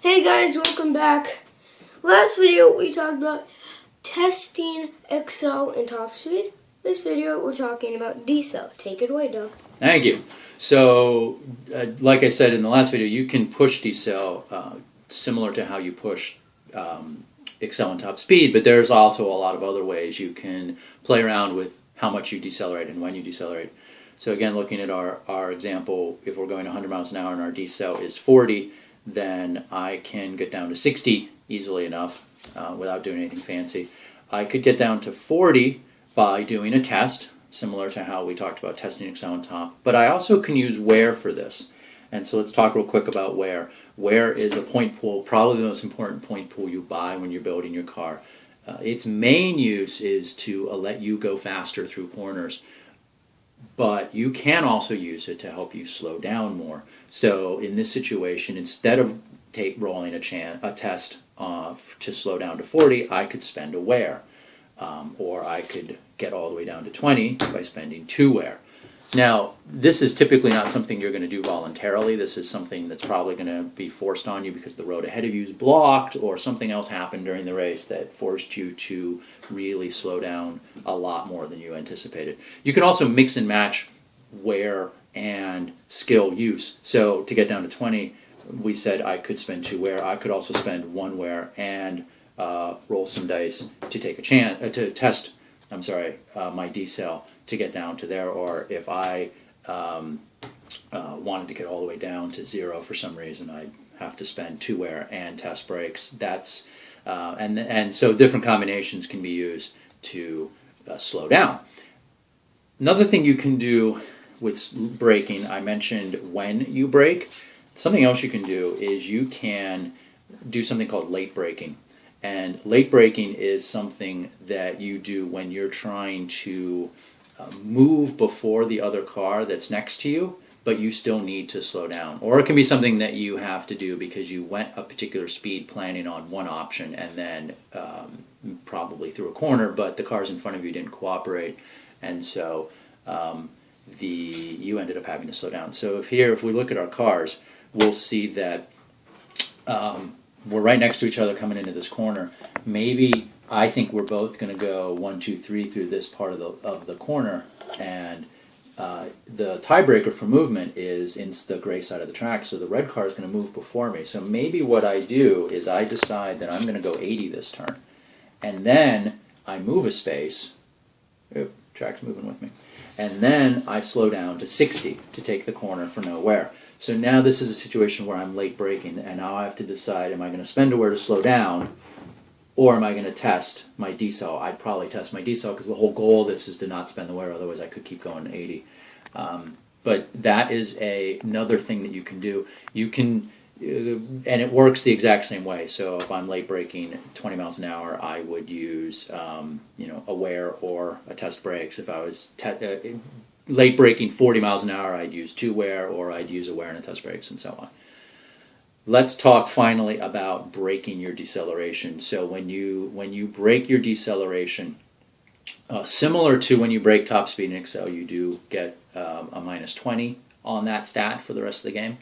Hey guys, welcome back. Last video we talked about testing Decel and top speed. This video we're talking about Decel. Take it away, Doug. Thank you. So, like I said in the last video, you can push Decel similar to how you push Excel and top speed, but there's also a lot of other ways you can play around with how much you decelerate and when you decelerate. So again, looking at our example, if we're going 100 miles an hour and our decel is 40, then I can get down to 60 easily enough without doing anything fancy. I could get down to 40 by doing a test, similar to how we talked about testing Excel and top, but I also can use wear for this. And so let's talk real quick about wear. Wear is a point pool, probably the most important point pool you buy when you're building your car. Its main use is to let you go faster through corners, but you can also use it to help you slow down more. So in this situation, instead of rolling a test to slow down to 40, I could spend a wear, or I could get all the way down to 20 by spending 2 wear. Now, this is typically not something you're going to do voluntarily. This is something that's probably going to be forced on you because the road ahead of you is blocked or something else happened during the race that forced you to really slow down a lot more than you anticipated. You can also mix and match wear and skill use. So to get down to 20, we said I could spend 2 wear. I could also spend 1 wear and roll some dice to take a chance to test. My decel to get down to there, or if I wanted to get all the way down to 0 for some reason, I'd have to spend 2 wear and test brakes. That's and so different combinations can be used to slow down. Another thing you can do with braking, I mentioned when you brake. Something else you can do is you can do something called late braking. And late braking is something that you do when you're trying to move before the other car that's next to you, but you still need to slow down. Or it can be something that you have to do because you went a particular speed planning on one option and then probably through a corner, but the cars in front of you didn't cooperate, and so you ended up having to slow down. So if we look at our cars, we'll see that we're right next to each other coming into this corner. Maybe I think we're both going to go 1, 2, 3 through this part of the corner, and the tiebreaker for movement is in the gray side of the track, so the red car is going to move before me. So maybe what I do is I decide that I'm going to go 80 this turn, and then I move a space. Oop, track's moving with me. And then I slow down to 60 to take the corner for no wear. So now this is a situation where I'm late braking, and now I have to decide, am I going to spend a wear to slow down, or am I going to test my decel? I'd probably test my decel because the whole goal of this is to not spend the wear, otherwise I could keep going 80. But that is another thing that you can do. You can, and it works the exact same way. So if I'm late braking 20 miles an hour, I would use a wear or a test brakes. If I was late braking 40 miles an hour, I'd use 2 wear, or I'd use a wear and a test brakes, and so on. Let's talk finally about braking your deceleration. So when you brake your deceleration, similar to when you brake top speed in Excel, you do get a minus 20 on that stat for the rest of the game.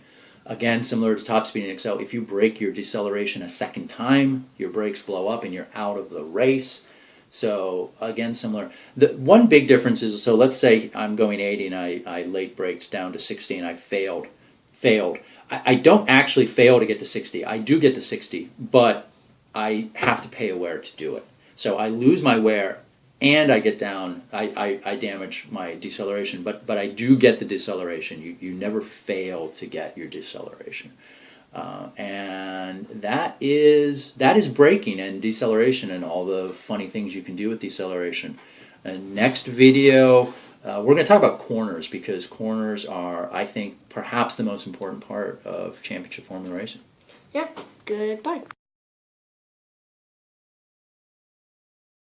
Again, similar to top speed in Excel, if you brake your deceleration a second time, your brakes blow up and you're out of the race. So again, similar. The one big difference is, so let's say I'm going 80 and I late braked down to 60 and I failed. I don't actually fail to get to 60. I do get to 60, but I have to pay a wear to do it. So I lose my wear and I get down, I damage my deceleration, but I do get the deceleration. You never fail to get your deceleration. And that is braking and deceleration and all the funny things you can do with deceleration. And next video, we're going to talk about corners, because corners are, I think, perhaps the most important part of championship formula racing. Yep. Goodbye.